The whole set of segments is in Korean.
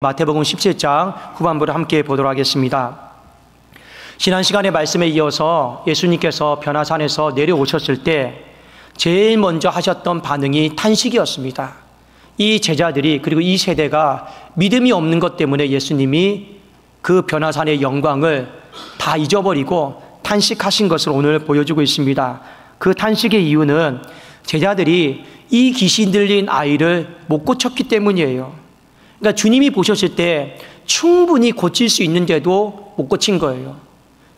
마태복음 17장 후반부를 함께 보도록 하겠습니다. 지난 시간의 말씀에 이어서 예수님께서 변화산에서 내려오셨을 때 제일 먼저 하셨던 반응이 탄식이었습니다. 이 제자들이, 그리고 이 세대가 믿음이 없는 것 때문에 예수님이 그 변화산의 영광을 다 잊어버리고 탄식하신 것을 오늘 보여주고 있습니다. 그 탄식의 이유는 제자들이 이 귀신 들린 아이를 못 고쳤기 때문이에요. 그러니까 주님이 보셨을 때 충분히 고칠 수 있는데도 못 고친 거예요.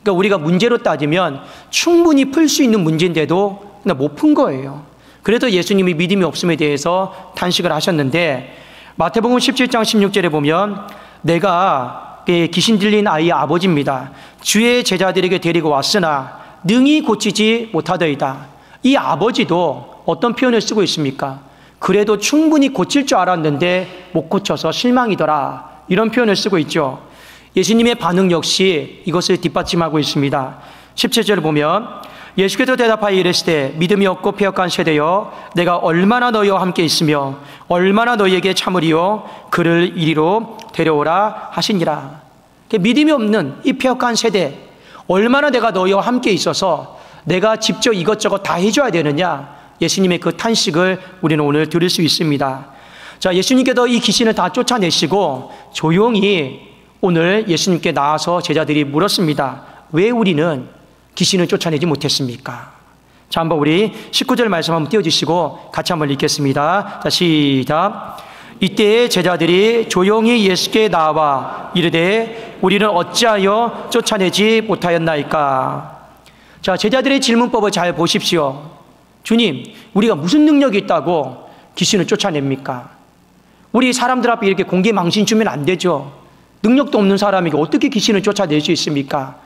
그러니까 우리가 문제로 따지면 충분히 풀 수 있는 문제인데도 못 푼 거예요. 그래서 예수님이 믿음이 없음에 대해서 탄식을 하셨는데, 마태복음 17장 16절에 보면 내가 귀신 들린 아이의 아버지입니다. 주의 제자들에게 데리고 왔으나 능히 고치지 못하더이다. 이 아버지도 어떤 표현을 쓰고 있습니까? 그래도 충분히 고칠 줄 알았는데 못 고쳐서 실망이더라, 이런 표현을 쓰고 있죠. 예수님의 반응 역시 이것을 뒷받침하고 있습니다. 17절을 보면 예수께서 대답하여 이르시되 믿음이 없고 패역한 세대여, 내가 얼마나 너희와 함께 있으며 얼마나 너희에게 참으리요, 그를 이리로 데려오라 하시니라. 믿음이 없는 이 패역한 세대, 얼마나 내가 너희와 함께 있어서 내가 직접 이것저것 다 해줘야 되느냐, 예수님의 그 탄식을 우리는 오늘 들을 수 있습니다. 자, 예수님께서 이 귀신을 다 쫓아내시고 조용히 오늘 예수님께 나와서 제자들이 물었습니다. 왜 우리는 귀신을 쫓아내지 못했습니까? 자, 한번 우리 19절 말씀 한번 띄워주시고 같이 한번 읽겠습니다. 자, 시작. 이때에 제자들이 조용히 예수께 나와 이르되 우리는 어찌하여 쫓아내지 못하였나이까? 자, 제자들의 질문법을 잘 보십시오. 주님, 우리가 무슨 능력이 있다고 귀신을 쫓아냅니까? 우리 사람들 앞에 이렇게 공개 망신 주면 안 되죠. 능력도 없는 사람에게 어떻게 귀신을 쫓아낼 수 있습니까?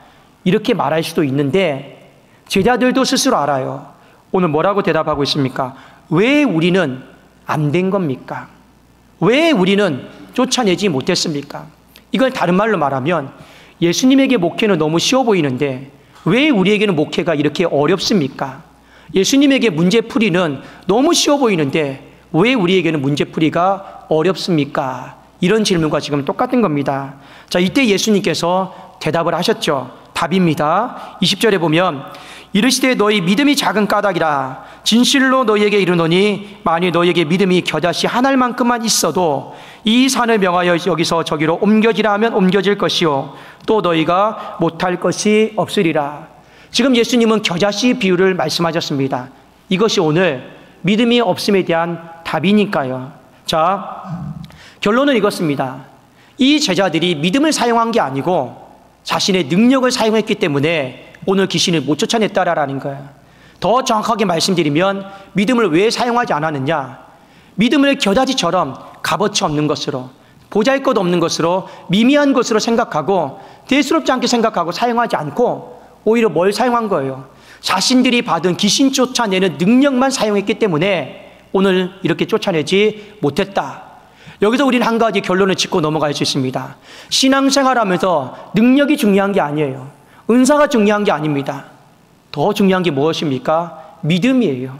이렇게 말할 수도 있는데 제자들도 스스로 알아요. 오늘 뭐라고 대답하고 있습니까? 왜 우리는 안 된 겁니까? 왜 우리는 쫓아내지 못했습니까? 이걸 다른 말로 말하면 예수님에게 목회는 너무 쉬워 보이는데 왜 우리에게는 목회가 이렇게 어렵습니까? 예수님에게 문제풀이는 너무 쉬워 보이는데 왜 우리에게는 문제풀이가 어렵습니까? 이런 질문과 지금 똑같은 겁니다. 자, 이때 예수님께서 대답을 하셨죠. 답입니다. 20절에 보면 이르시되 너희 믿음이 작은 까닭이라. 진실로 너희에게 이르노니 만일 너희에게 믿음이 겨자씨 한 알만큼만 있어도 이 산을 명하여 여기서 저기로 옮겨지라 하면 옮겨질 것이요 또 너희가 못할 것이 없으리라. 지금 예수님은 겨자씨 비유를 말씀하셨습니다. 이것이 오늘 믿음이 없음에 대한 답이니까요. 자, 결론은 이것입니다. 이 제자들이 믿음을 사용한 게 아니고 자신의 능력을 사용했기 때문에 오늘 귀신을 못 쫓아냈다라는 거예요. 더 정확하게 말씀드리면 믿음을 왜 사용하지 않았느냐? 믿음을 겨자씨처럼 값어치 없는 것으로, 보잘것 없는 것으로, 미미한 것으로 생각하고 대수롭지 않게 생각하고 사용하지 않고 오히려 뭘 사용한 거예요? 자신들이 받은 귀신 쫓아내는 능력만 사용했기 때문에 오늘 이렇게 쫓아내지 못했다. 여기서 우리는 한 가지 결론을 짚고 넘어갈 수 있습니다. 신앙생활하면서 능력이 중요한 게 아니에요. 은사가 중요한 게 아닙니다. 더 중요한 게 무엇입니까? 믿음이에요.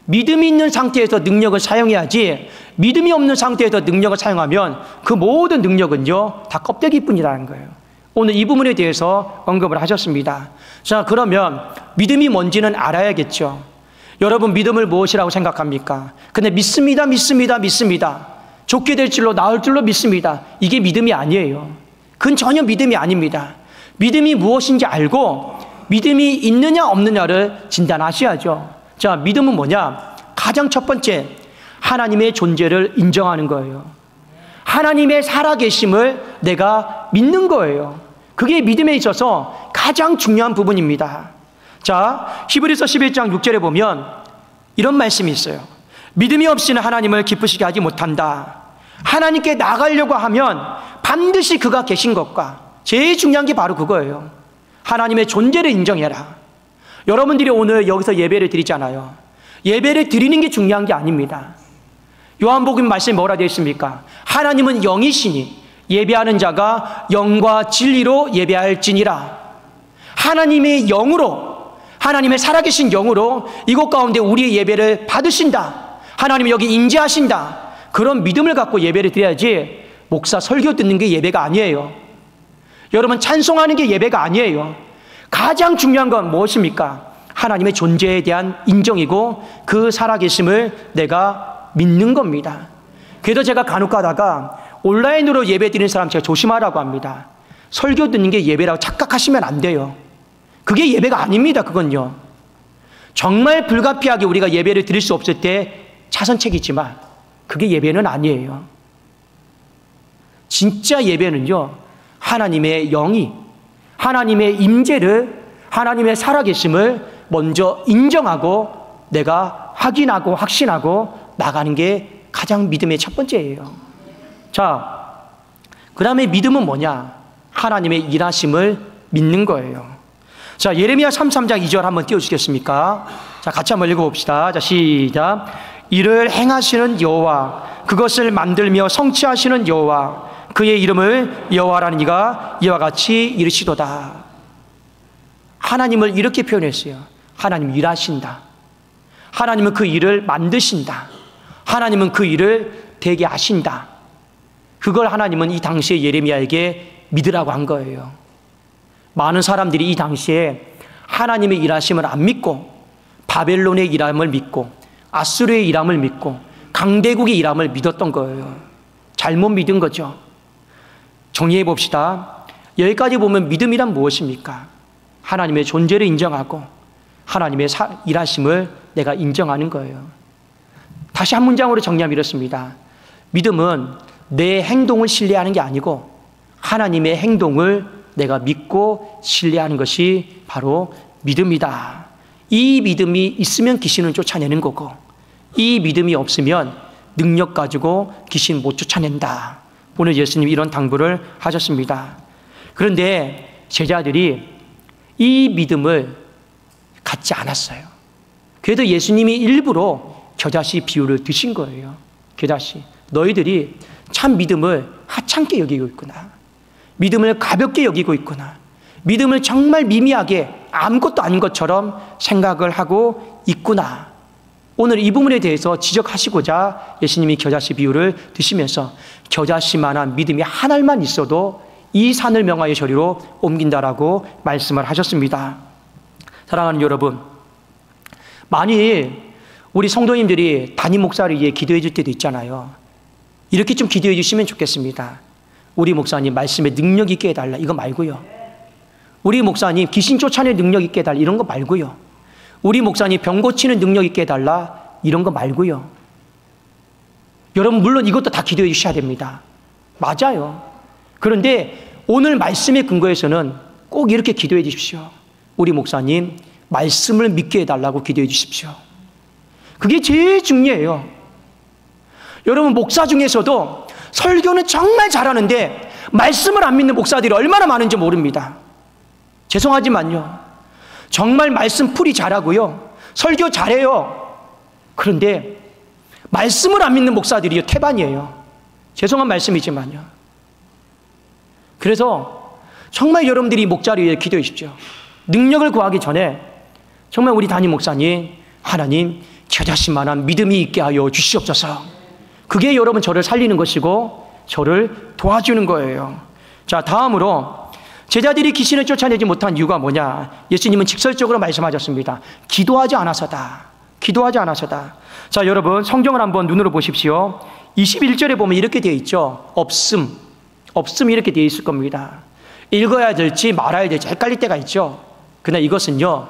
믿음이 있는 상태에서 능력을 사용해야지, 믿음이 없는 상태에서 능력을 사용하면 그 모든 능력은요 다 껍데기뿐이라는 거예요. 오늘 이 부분에 대해서 언급을 하셨습니다. 자, 그러면 믿음이 뭔지는 알아야겠죠. 여러분, 믿음을 무엇이라고 생각합니까? 근데 믿습니다. 좋게 될 줄로, 나을 줄로 믿습니다. 이게 믿음이 아니에요. 그건 전혀 믿음이 아닙니다. 믿음이 무엇인지 알고 믿음이 있느냐 없느냐를 진단하셔야죠. 자, 믿음은 뭐냐? 가장 첫 번째, 하나님의 존재를 인정하는 거예요. 하나님의 살아계심을 내가 믿는 거예요. 그게 믿음에 있어서 가장 중요한 부분입니다. 자, 히브리서 11장 6절에 보면 이런 말씀이 있어요. 믿음이 없이는 하나님을 기쁘시게 하지 못한다. 하나님께 나가려고 하면 반드시 그가 계신 것과 제일 중요한 게 바로 그거예요. 하나님의 존재를 인정해라. 여러분들이 오늘 여기서 예배를 드리잖아요. 예배를 드리는 게 중요한 게 아닙니다. 요한복음 말씀에 뭐라 되어 있습니까? 하나님은 영이시니 예배하는 자가 영과 진리로 예배할지니라. 하나님의 영으로, 하나님의 살아계신 영으로 이곳 가운데 우리의 예배를 받으신다. 하나님이 여기 임재하신다. 그런 믿음을 갖고 예배를 드려야지 목사 설교 듣는 게 예배가 아니에요. 여러분, 찬송하는 게 예배가 아니에요. 가장 중요한 건 무엇입니까? 하나님의 존재에 대한 인정이고 그 살아계심을 내가 믿는 겁니다. 그래서 제가 간혹 가다가 온라인으로 예배 드리는 사람 제가 조심하라고 합니다. 설교 듣는 게 예배라고 착각하시면 안 돼요. 그게 예배가 아닙니다. 그건요. 정말 불가피하게 우리가 예배를 드릴 수 없을 때 차선책이지만 그게 예배는 아니에요. 진짜 예배는요, 하나님의 영이, 하나님의 임재를, 하나님의 살아계심을 먼저 인정하고 내가 확인하고 확신하고 나가는 게 가장 믿음의 첫 번째예요. 자, 그 다음에 믿음은 뭐냐? 하나님의 일하심을 믿는 거예요. 자, 예레미야 33장 2절 한번 띄워주시겠습니까? 자, 같이 한번 읽어봅시다. 자, 시작. 이를 행하시는 여호와, 그것을 만들며 성취하시는 여호와, 그의 이름을 여호와라는 이가 이와 같이 이르시도다. 하나님을 이렇게 표현했어요. 하나님 일하신다. 하나님은 그 일을 만드신다. 하나님은 그 일을 되게 하신다. 그걸 하나님은 이 당시에 예레미야에게 믿으라고 한 거예요. 많은 사람들이 이 당시에 하나님의 일하심을 안 믿고 바벨론의 일함을 믿고 아수르의 일함을 믿고 강대국의 일함을 믿었던 거예요. 잘못 믿은 거죠. 정리해 봅시다. 여기까지 보면 믿음이란 무엇입니까? 하나님의 존재를 인정하고 하나님의 일하심을 내가 인정하는 거예요. 다시 한 문장으로 정리하면 이렇습니다. 믿음은 내 행동을 신뢰하는 게 아니고 하나님의 행동을 내가 믿고 신뢰하는 것이 바로 믿음이다. 이 믿음이 있으면 귀신을 쫓아내는 거고 이 믿음이 없으면 능력 가지고 귀신 못 쫓아낸다. 오늘 예수님이 이런 당부를 하셨습니다. 그런데 제자들이 이 믿음을 갖지 않았어요. 그래도 예수님이 일부러 겨자씨 비유를 드신 거예요. 겨자씨, 너희들이 참 믿음을 하찮게 여기고 있구나. 믿음을 가볍게 여기고 있구나. 믿음을 정말 미미하게 아무것도 아닌 것처럼 생각을 하고 있구나. 오늘 이 부분에 대해서 지적하시고자 예수님이 겨자씨 비유를 드시면서 겨자씨만한 믿음이 한 알만 있어도 이 산을 명하여 저리로 옮긴다라고 말씀을 하셨습니다. 사랑하는 여러분, 만일 우리 성도님들이 담임 목사를 위해 기도해 줄 때도 있잖아요. 이렇게 좀 기도해 주시면 좋겠습니다. 우리 목사님 말씀에 능력 있게 해달라, 이거 말고요. 우리 목사님 귀신 쫓아낼 능력 있게 해달라, 이런 거 말고요. 우리 목사님 병 고치는 능력 있게 해달라, 이런 거 말고요. 여러분, 물론 이것도 다 기도해 주셔야 됩니다. 맞아요. 그런데 오늘 말씀의 근거에서는 꼭 이렇게 기도해 주십시오. 우리 목사님 말씀을 믿게 해달라고 기도해 주십시오. 그게 제일 중요해요. 여러분, 목사 중에서도 설교는 정말 잘하는데 말씀을 안 믿는 목사들이 얼마나 많은지 모릅니다. 죄송하지만요, 정말 말씀 풀이 잘하고요, 설교 잘해요. 그런데 말씀을 안 믿는 목사들이요, 태반이에요. 죄송한 말씀이지만요. 그래서 정말 여러분들이 목자를 위해 기도해 주십시오. 능력을 구하기 전에 정말 우리 담임 목사님, 하나님 겨자씨만한 믿음이 있게 하여 주시옵소서. 그게 여러분 저를 살리는 것이고 저를 도와주는 거예요. 자, 다음으로 제자들이 귀신을 쫓아내지 못한 이유가 뭐냐? 예수님은 직설적으로 말씀하셨습니다. 기도하지 않아서다. 기도하지 않아서다. 자, 여러분 성경을 한번 눈으로 보십시오. 21절에 보면 이렇게 되어 있죠. 없음 이렇게 되어 있을 겁니다. 읽어야 될지 말아야 될지 헷갈릴 때가 있죠. 그러나 이것은요,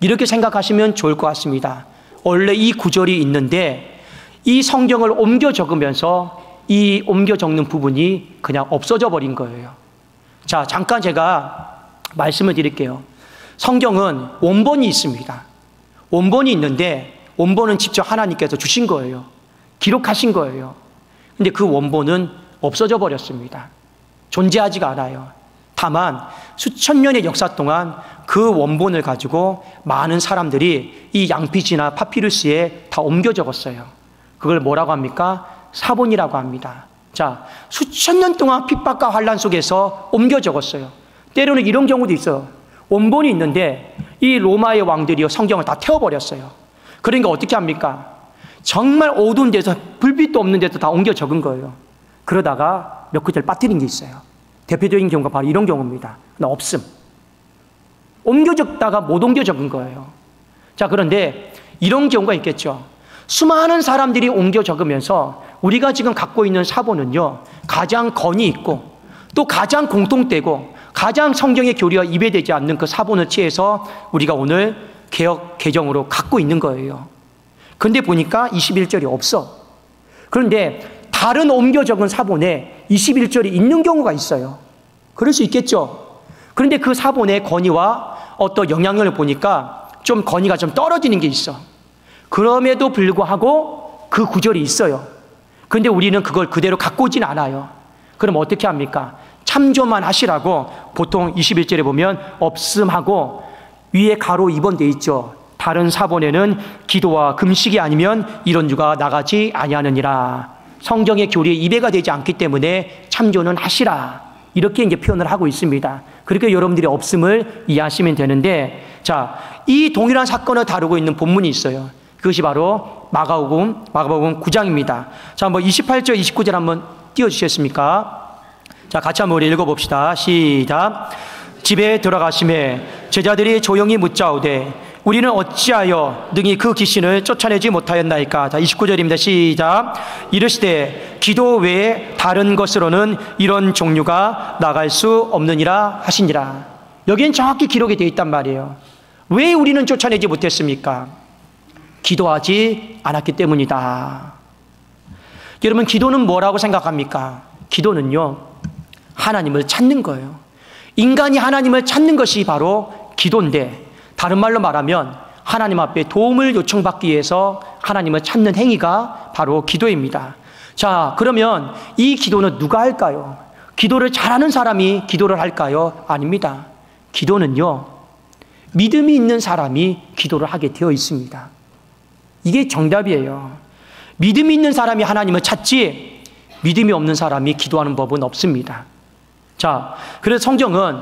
이렇게 생각하시면 좋을 것 같습니다. 원래 이 구절이 있는데 이 성경을 옮겨 적으면서 이 옮겨 적는 부분이 그냥 없어져 버린 거예요. 자, 잠깐 제가 말씀을 드릴게요. 성경은 원본이 있습니다. 원본이 있는데 원본은 직접 하나님께서 주신 거예요. 기록하신 거예요. 근데 그 원본은 없어져 버렸습니다. 존재하지가 않아요. 다만 수천 년의 역사 동안 그 원본을 가지고 많은 사람들이 이 양피지나 파피루스에 다 옮겨 적었어요. 그걸 뭐라고 합니까? 사본이라고 합니다. 자, 수천 년 동안 핍박과 환란 속에서 옮겨 적었어요. 때로는 이런 경우도 있어요. 원본이 있는데 이 로마의 왕들이요, 성경을 다 태워버렸어요. 그러니까 어떻게 합니까? 정말 어두운 데서, 불빛도 없는 데서 다 옮겨 적은 거예요. 그러다가 몇 구절 빠뜨린 게 있어요. 대표적인 경우가 바로 이런 경우입니다. 없음. 옮겨 적다가 못 옮겨 적은 거예요. 자, 그런데 이런 경우가 있겠죠. 수많은 사람들이 옮겨 적으면서 우리가 지금 갖고 있는 사본은요, 가장 권위 있고 또 가장 공통되고 가장 성경의 교리와 입에되지 않는 그 사본을 취해서 우리가 오늘 개역 개정으로 갖고 있는 거예요. 그런데 보니까 21절이 없어. 그런데 다른 옮겨 적은 사본에 21절이 있는 경우가 있어요. 그럴 수 있겠죠. 그런데 그 사본의 권위와 어떤 영향력을 보니까 좀 권위가 좀 떨어지는 게 있어. 그럼에도 불구하고 그 구절이 있어요. 그런데 우리는 그걸 그대로 갖고 오진 않아요. 그럼 어떻게 합니까? 참조만 하시라고 보통 21절에 보면 없음하고 위에 가로 2번 돼 있죠. 다른 사본에는 기도와 금식이 아니면 이런 주가 나가지 아니하느니라. 성경의 교리에 입에가 되지 않기 때문에 참조는 하시라. 이렇게 이제 표현을 하고 있습니다. 그렇게 여러분들이 없음을 이해하시면 되는데, 자, 이 동일한 사건을 다루고 있는 본문이 있어요. 그것이 바로 마가복음 9장입니다. 자, 한번 28절, 29절 한번 띄워주시겠습니까? 자, 같이 한번 우리 읽어봅시다. 시작. 집에 들어가심에 제자들이 조용히 묻자오되 우리는 어찌하여 능히 그 귀신을 쫓아내지 못하였나이까. 자, 29절입니다. 시작. 이르시되 기도 외에 다른 것으로는 이런 종류가 나갈 수 없느니라 하시니라. 여기엔 정확히 기록이 되어 있단 말이에요. 왜 우리는 쫓아내지 못했습니까? 기도하지 않았기 때문이다. 여러분, 기도는 뭐라고 생각합니까? 기도는요, 하나님을 찾는 거예요. 인간이 하나님을 찾는 것이 바로 기도인데, 다른 말로 말하면 하나님 앞에 도움을 요청받기 위해서 하나님을 찾는 행위가 바로 기도입니다. 자, 그러면 이 기도는 누가 할까요? 기도를 잘하는 사람이 기도를 할까요? 아닙니다. 기도는요, 믿음이 있는 사람이 기도를 하게 되어 있습니다. 이게 정답이에요. 믿음이 있는 사람이 하나님을 찾지 믿음이 없는 사람이 기도하는 법은 없습니다. 자, 그래서 성경은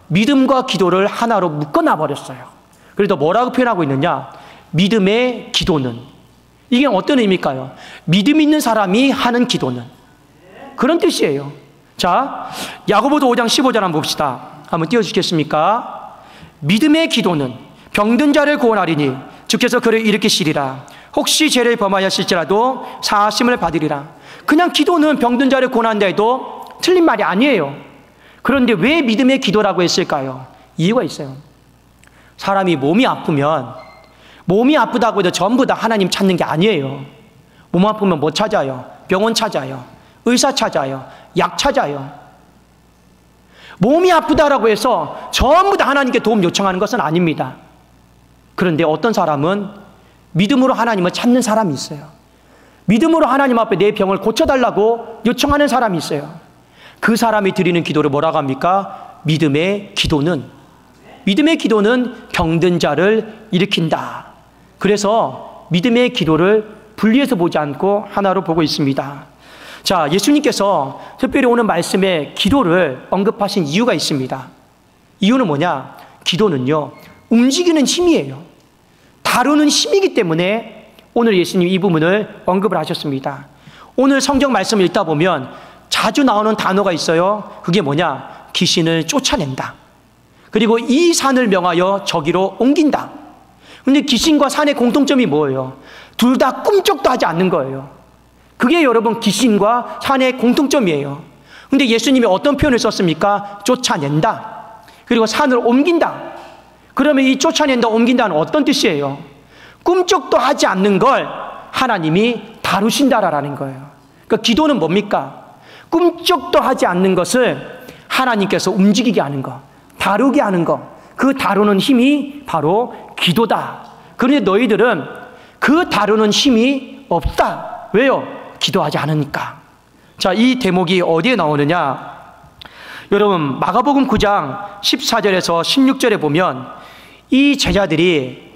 믿음과 기도를 하나로 묶어놔 버렸어요. 그래서 뭐라고 표현하고 있느냐? 믿음의 기도는. 이게 어떤 의미일까요? 믿음 있는 사람이 하는 기도는. 그런 뜻이에요. 자, 야고보서 5장 15절 한번 봅시다. 한번 띄워주시겠습니까? 믿음의 기도는 병든 자를 구원하리니 주께서 그를 일으키시리라. 혹시 죄를 범하였을지라도 사하심을 받으리라. 그냥 기도는 병든 자를 구원한다 해도 틀린 말이 아니에요. 그런데 왜 믿음의 기도라고 했을까요? 이유가 있어요. 사람이 몸이 아프면 몸이 아프다고 해도 전부 다 하나님 찾는 게 아니에요. 몸 아프면 뭐 찾아요? 병원 찾아요. 의사 찾아요. 약 찾아요. 몸이 아프다라고 해서 전부 다 하나님께 도움 요청하는 것은 아닙니다. 그런데 어떤 사람은 믿음으로 하나님을 찾는 사람이 있어요. 믿음으로 하나님 앞에 내 병을 고쳐달라고 요청하는 사람이 있어요. 그 사람이 드리는 기도를 뭐라고 합니까? 믿음의 기도는 병든 자를 일으킨다. 그래서 믿음의 기도를 분리해서 보지 않고 하나로 보고 있습니다. 자, 예수님께서 특별히 오늘 말씀에 기도를 언급하신 이유가 있습니다. 이유는 뭐냐? 기도는요, 움직이는 힘이에요. 다루는 힘이기 때문에 오늘 예수님 이 부분을 언급을 하셨습니다. 오늘 성경 말씀을 읽다 보면 자주 나오는 단어가 있어요. 그게 뭐냐? 귀신을 쫓아낸다. 그리고 이 산을 명하여 저기로 옮긴다. 근데 귀신과 산의 공통점이 뭐예요? 둘 다 꿈쩍도 하지 않는 거예요. 그게 여러분 귀신과 산의 공통점이에요. 근데 예수님이 어떤 표현을 썼습니까? 쫓아낸다. 그리고 산을 옮긴다. 그러면 이 쫓아낸다, 옮긴다는 어떤 뜻이에요? 꿈쩍도 하지 않는 걸 하나님이 다루신다라는 거예요. 그러니까 기도는 뭡니까? 꿈쩍도 하지 않는 것을 하나님께서 움직이게 하는 것, 다루게 하는 것, 그 다루는 힘이 바로 기도다. 그런데 너희들은 그 다루는 힘이 없다. 왜요? 기도하지 않으니까. 자, 이 대목이 어디에 나오느냐? 여러분, 마가복음 9장 14절에서 16절에 보면 이 제자들이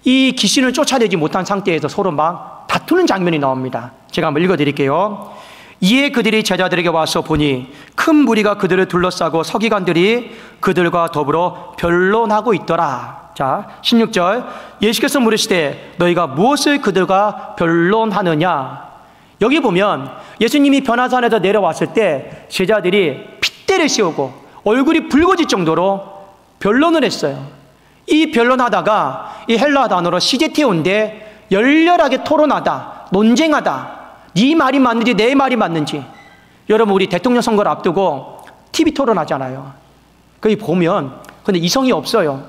이 귀신을 쫓아내지 못한 상태에서 서로 막 다투는 장면이 나옵니다. 제가 한번 읽어드릴게요. 이에 그들이 제자들에게 와서 보니 큰 무리가 그들을 둘러싸고 서기관들이 그들과 더불어 변론하고 있더라. 자, 16절. 예수께서 물으시되 너희가 무엇을 그들과 변론하느냐? 여기 보면 예수님이 변화산에서 내려왔을 때 제자들이 핏대를 씌우고 얼굴이 붉어질 정도로 변론을 했어요. 이 변론하다가 이 헬라 단어로 시제테오인데 열렬하게 토론하다, 논쟁하다, 네 말이 맞는지 내 말이 맞는지. 여러분, 우리 대통령 선거를 앞두고 TV 토론하잖아요. 거기 보면 근데 이성이 없어요.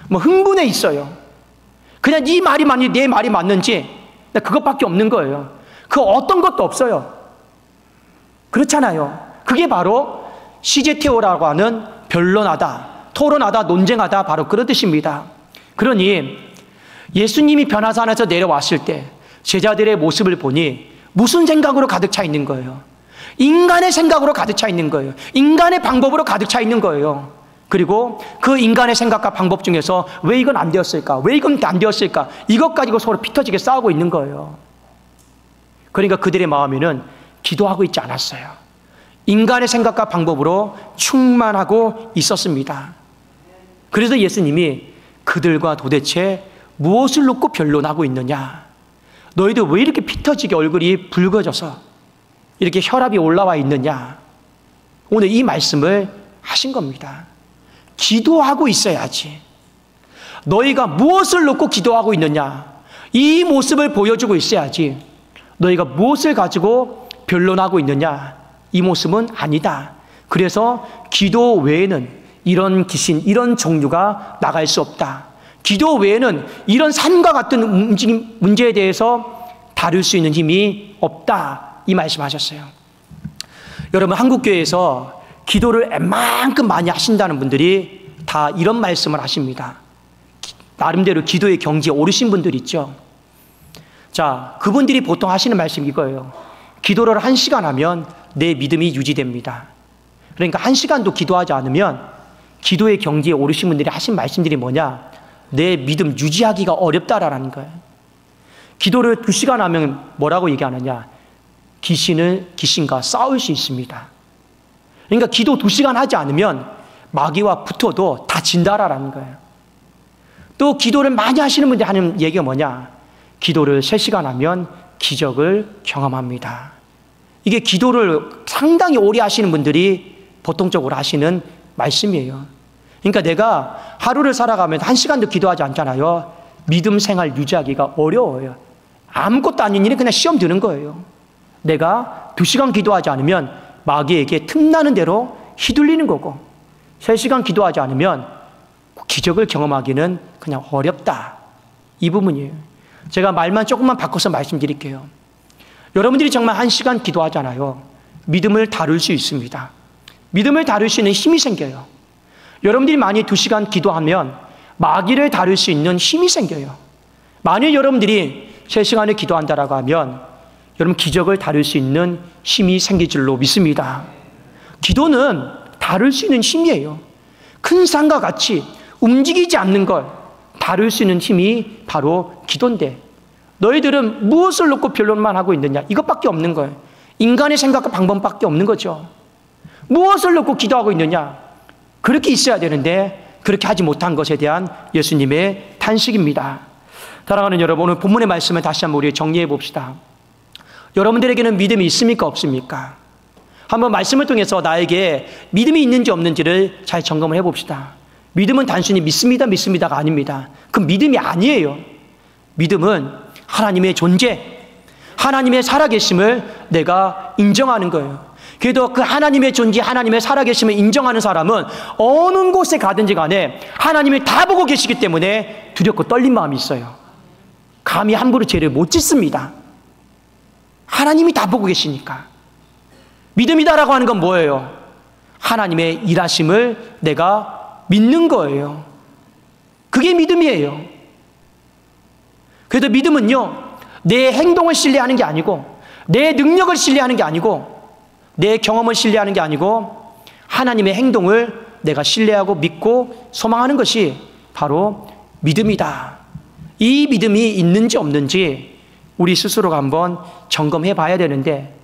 뭐 흥분해 있어요. 그냥 네 말이 맞는지 내 말이 맞는지 그것밖에 없는 거예요. 그 어떤 것도 없어요. 그렇잖아요. 그게 바로 시제테오라고 하는 변론하다, 토론하다, 논쟁하다, 바로 그런 뜻입니다. 그러니 예수님이 변화산에서 내려왔을 때 제자들의 모습을 보니 무슨 생각으로 가득 차 있는 거예요? 인간의 생각으로 가득 차 있는 거예요. 인간의 방법으로 가득 차 있는 거예요. 그리고 그 인간의 생각과 방법 중에서 왜 이건 안 되었을까? 왜 이건 안 되었을까? 이것 가지고 서로 피 터지게 싸우고 있는 거예요. 그러니까 그들의 마음에는 기도하고 있지 않았어요. 인간의 생각과 방법으로 충만하고 있었습니다. 그래서 예수님이 그들과 도대체 무엇을 놓고 변론하고 있느냐? 너희들 왜 이렇게 피 터지게 얼굴이 붉어져서 이렇게 혈압이 올라와 있느냐? 오늘 이 말씀을 하신 겁니다. 기도하고 있어야지. 너희가 무엇을 놓고 기도하고 있느냐? 이 모습을 보여주고 있어야지. 너희가 무엇을 가지고 변론하고 있느냐? 이 모습은 아니다. 그래서 기도 외에는 이런 귀신, 이런 종류가 나갈 수 없다. 기도 외에는 이런 산과 같은 움직임, 문제에 대해서 다룰 수 있는 힘이 없다. 이 말씀하셨어요. 여러분, 한국교회에서 기도를 웬만큼 많이 하신다는 분들이 다 이런 말씀을 하십니다. 나름대로 기도의 경지에 오르신 분들 있죠. 자, 그분들이 보통 하시는 말씀이 이거예요. 기도를 1시간 하면 내 믿음이 유지됩니다. 그러니까 1시간도 기도하지 않으면 기도의 경지에 오르신 분들이 하신 말씀들이 뭐냐? 내 믿음 유지하기가 어렵다라는 거예요. 기도를 2시간 하면 뭐라고 얘기하느냐? 귀신과 싸울 수 있습니다. 그러니까 기도 2시간 하지 않으면 마귀와 붙어도 다 진다라는 거예요. 또 기도를 많이 하시는 분들이 하는 얘기가 뭐냐? 기도를 3시간 하면 기적을 경험합니다. 이게 기도를 상당히 오래 하시는 분들이 보통적으로 하시는 말씀이에요. 그러니까 내가 하루를 살아가면서 1시간도 기도하지 않잖아요. 믿음 생활 유지하기가 어려워요. 아무것도 아닌 일이 그냥 시험 드는 거예요. 내가 2시간 기도하지 않으면 마귀에게 틈나는 대로 휘둘리는 거고, 3시간 기도하지 않으면 기적을 경험하기는 그냥 어렵다. 이 부분이에요. 제가 말만 조금만 바꿔서 말씀드릴게요. 여러분들이 정말 1시간 기도하잖아요. 믿음을 다룰 수 있습니다. 믿음을 다룰 수 있는 힘이 생겨요. 여러분들이 만약 2시간 기도하면 마귀를 다룰 수 있는 힘이 생겨요. 만약 여러분들이 3시간을 기도한다라고 하면 여러분 기적을 다룰 수 있는 힘이 생길 줄로 믿습니다. 기도는 다룰 수 있는 힘이에요. 큰 산과 같이 움직이지 않는 걸 다룰 수 있는 힘이 바로 기도인데, 너희들은 무엇을 놓고 변론만 하고 있느냐? 이것밖에 없는 거예요. 인간의 생각과 방법밖에 없는 거죠. 무엇을 놓고 기도하고 있느냐? 그렇게 있어야 되는데 그렇게 하지 못한 것에 대한 예수님의 탄식입니다. 사랑하는 여러분, 오늘 본문의 말씀을 다시 한번 우리 정리해 봅시다. 여러분들에게는 믿음이 있습니까? 없습니까? 한번 말씀을 통해서 나에게 믿음이 있는지 없는지를 잘 점검을 해봅시다. 믿음은 단순히 믿습니다가 아닙니다. 그 믿음이 아니에요. 믿음은 하나님의 존재, 하나님의 살아계심을 내가 인정하는 거예요. 그래도 그 하나님의 존재, 하나님의 살아계심을 인정하는 사람은 어느 곳에 가든지 간에 하나님이 다 보고 계시기 때문에 두렵고 떨린 마음이 있어요. 감히 함부로 죄를 못 짓습니다. 하나님이 다 보고 계시니까. 믿음이다라고 하는 건 뭐예요? 하나님의 일하심을 내가 믿는 거예요. 그게 믿음이에요. 그래도 믿음은요, 내 행동을 신뢰하는 게 아니고, 내 능력을 신뢰하는 게 아니고, 내 경험을 신뢰하는 게 아니고, 하나님의 행동을 내가 신뢰하고 믿고 소망하는 것이 바로 믿음이다. 이 믿음이 있는지 없는지 우리 스스로가 한번 점검해 봐야 되는데,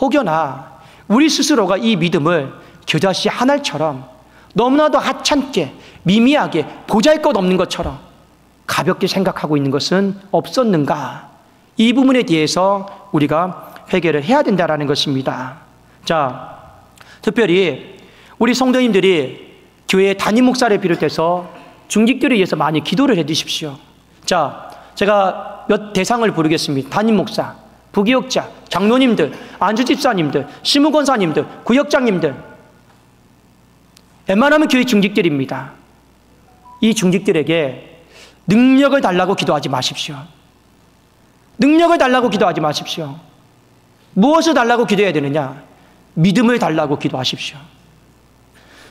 혹여나 우리 스스로가 이 믿음을 겨자씨 한 알처럼 너무나도 하찮게 미미하게 보잘것없는 것처럼 가볍게 생각하고 있는 것은 없었는가? 이 부분에 대해서 우리가 회개를 해야 된다는 것입니다. 자, 특별히 우리 성도님들이 교회 담임 목사를 비롯해서 중직들을 위해서 많이 기도를 해 주십시오. 자, 제가 몇 대상을 부르겠습니다. 담임 목사, 부교역자, 장로님들, 안주집사님들, 시무권사님들, 구역장님들, 웬만하면 교회 중직들입니다. 이 중직들에게 능력을 달라고 기도하지 마십시오. 능력을 달라고 기도하지 마십시오. 무엇을 달라고 기도해야 되느냐? 믿음을 달라고 기도하십시오.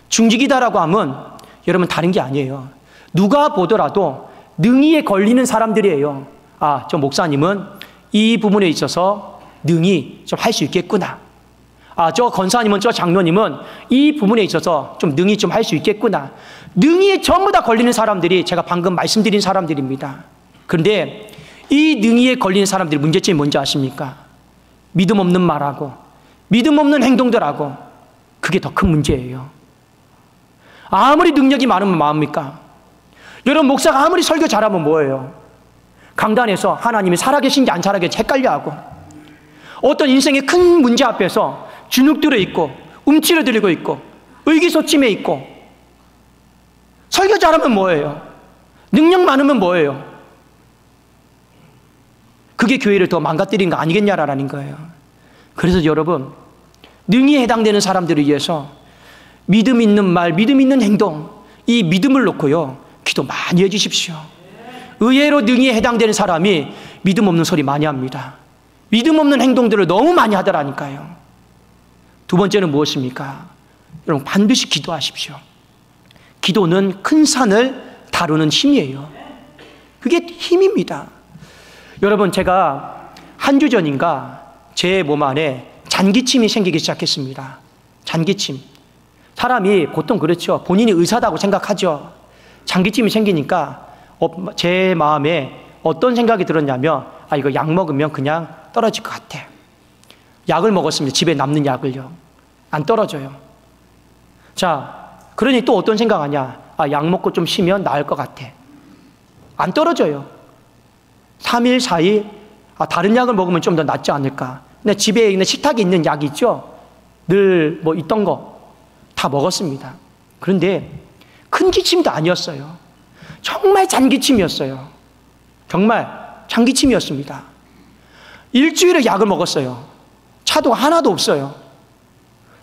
중직이다라고 하면 여러분 다른 게 아니에요. 누가 보더라도 능히에 걸리는 사람들이에요. 아, 저 목사님은 이 부분에 있어서 능히 좀 할 수 있겠구나. 아, 저 권사님은, 저 장로님은 이 부분에 있어서 좀 능히 좀 할 수 있겠구나. 능히에 전부 다 걸리는 사람들이 제가 방금 말씀드린 사람들입니다. 그런데 이 능히에 걸리는 사람들의 문제점이 뭔지 아십니까? 믿음 없는 말하고 믿음 없는 행동들하고, 그게 더 큰 문제예요. 아무리 능력이 많으면 뭐합니까? 여러분, 목사가 아무리 설교 잘하면 뭐예요? 강단에서 하나님이 살아계신지 안 살아계신지 헷갈려하고, 어떤 인생의 큰 문제 앞에서 주눅들어 있고 움츠러들고 있고 의기소침해 있고, 설교 잘하면 뭐예요? 능력 많으면 뭐예요? 그게 교회를 더 망가뜨린 거 아니겠냐라는 거예요. 그래서 여러분, 능히 해당되는 사람들을 위해서 믿음 있는 말, 믿음 있는 행동, 이 믿음을 놓고요, 기도 많이 해주십시오. 의외로 능히 해당되는 사람이 믿음 없는 소리 많이 합니다. 믿음 없는 행동들을 너무 많이 하더라니까요. 두 번째는 무엇입니까? 여러분, 반드시 기도하십시오. 기도는 큰 산을 다루는 힘이에요. 그게 힘입니다. 여러분, 제가 한 주 전인가 제 몸 안에 잔기침이 생기기 시작했습니다. 잔기침. 사람이 보통 그렇죠. 본인이 의사다고 생각하죠. 잔기침이 생기니까 제 마음에 어떤 생각이 들었냐면, 아, 이거 약 먹으면 그냥 떨어질 것 같아. 약을 먹었습니다. 집에 남는 약을요. 안 떨어져요. 자, 그러니 또 어떤 생각하냐? 아, 약 먹고 좀 쉬면 나을 것 같아. 안 떨어져요. 3일, 4일, 아, 다른 약을 먹으면 좀 더 낫지 않을까. 근데 집에 있는 식탁에 있는 약이 있죠? 늘 뭐 있던 거 다 먹었습니다. 그런데 큰 기침도 아니었어요. 정말 잔기침이었어요. 정말 잔기침이었습니다. 일주일에 약을 먹었어요. 차도가 하나도 없어요.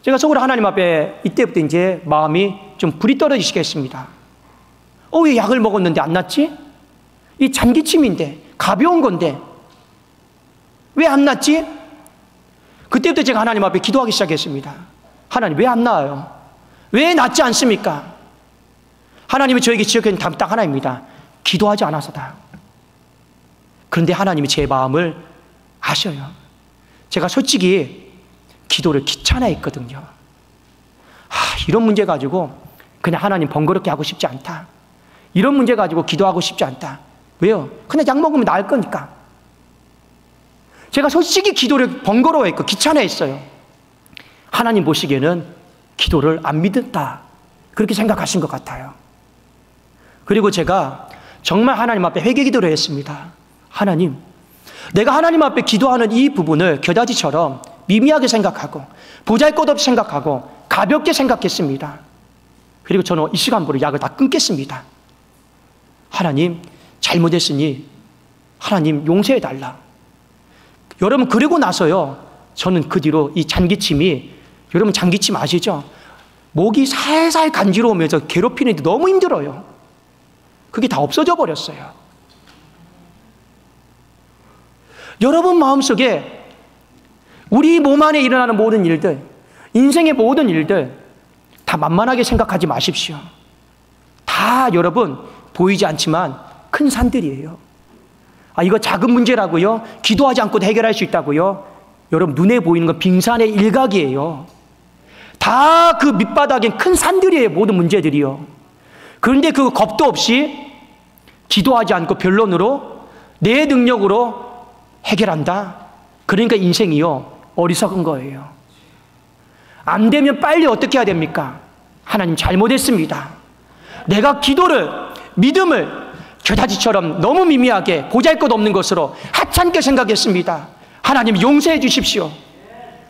제가 속으로 하나님 앞에 이때부터 이제 마음이 좀 불이 떨어지시게 했습니다. 왜 약을 먹었는데 안 낫지? 이 잔기침인데, 가벼운 건데 왜 안 낫지? 그때부터 제가 하나님 앞에 기도하기 시작했습니다. 하나님, 왜 안 나아요? 왜 낫지 않습니까? 하나님이 저에게 지적한 답이 딱 하나입니다. 기도하지 않아서다. 그런데 하나님이 제 마음을 아셔요. 제가 솔직히 기도를 귀찮아했거든요. 이런 문제 가지고 그냥 하나님 번거롭게 하고 싶지 않다. 이런 문제 가지고 기도하고 싶지 않다. 왜요? 그냥 약 먹으면 나을 거니까. 제가 솔직히 기도를 번거로워했고 귀찮아했어요. 하나님 보시기에는 기도를 안 믿었다, 그렇게 생각하신 것 같아요. 그리고 제가 정말 하나님 앞에 회개 기도를 했습니다. 하나님, 내가 하나님 앞에 기도하는 이 부분을 겨자지처럼 미미하게 생각하고 보잘것없이 생각하고 가볍게 생각했습니다. 그리고 저는 이 시간부로 약을 다 끊겠습니다. 하나님, 잘못했으니 하나님 용서해달라. 여러분, 그리고 나서요, 저는 그 뒤로 이 잔기침이, 여러분 잔기침 아시죠? 목이 살살 간지러우면서 괴롭히는데 너무 힘들어요. 그게 다 없어져 버렸어요. 여러분 마음속에 우리 몸 안에 일어나는 모든 일들, 인생의 모든 일들 다 만만하게 생각하지 마십시오. 다 여러분 보이지 않지만 큰 산들이에요. 아, 이거 작은 문제라고요? 기도하지 않고도 해결할 수 있다고요? 여러분, 눈에 보이는 건 빙산의 일각이에요. 다 그 밑바닥엔 큰 산들이에요, 모든 문제들이요. 그런데 그 겁도 없이 기도하지 않고 변론으로 내 능력으로 해결한다. 그러니까 인생이요, 어리석은 거예요. 안 되면 빨리 어떻게 해야 됩니까? 하나님, 잘못했습니다. 내가 기도를, 믿음을 겨자지처럼 너무 미미하게 보잘것없는 것으로 하찮게 생각했습니다. 하나님 용서해 주십시오.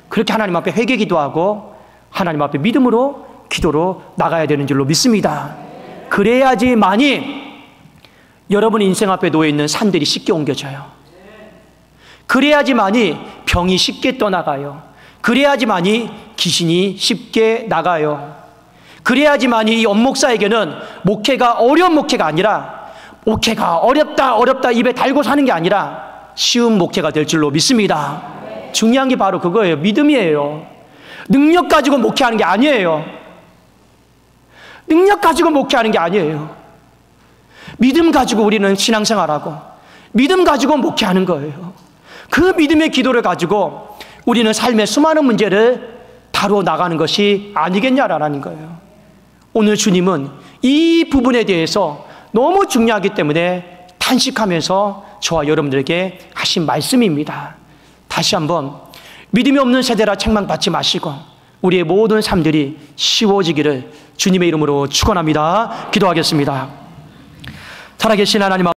그렇게 하나님 앞에 회개 기도하고 하나님 앞에 믿음으로 기도로 나가야 되는 줄로 믿습니다. 그래야지만이 여러분 인생 앞에 놓여 있는 산들이 쉽게 옮겨져요. 그래야지만이 병이 쉽게 떠나가요. 그래야지만이 귀신이 쉽게 나가요. 그래야지만이 이 원목사에게는 목회가 어려운 목회가 아니라 목회가 어렵다 입에 달고 사는 게 아니라 쉬운 목회가 될 줄로 믿습니다. 중요한 게 바로 그거예요. 믿음이에요. 능력 가지고 목회하는 게 아니에요. 능력 가지고 목회하는 게 아니에요. 믿음 가지고 우리는 신앙생활하고 믿음 가지고 목회하는 거예요. 그 믿음의 기도를 가지고 우리는 삶의 수많은 문제를 다루어 나가는 것이 아니겠냐라는 거예요. 오늘 주님은 이 부분에 대해서 너무 중요하기 때문에 탄식하면서 저와 여러분들에게 하신 말씀입니다. 다시 한번 믿음이 없는 세대라 책망받지 마시고 우리의 모든 삶들이 쉬워지기를 주님의 이름으로 축원합니다. 기도하겠습니다. 살아계신 하나님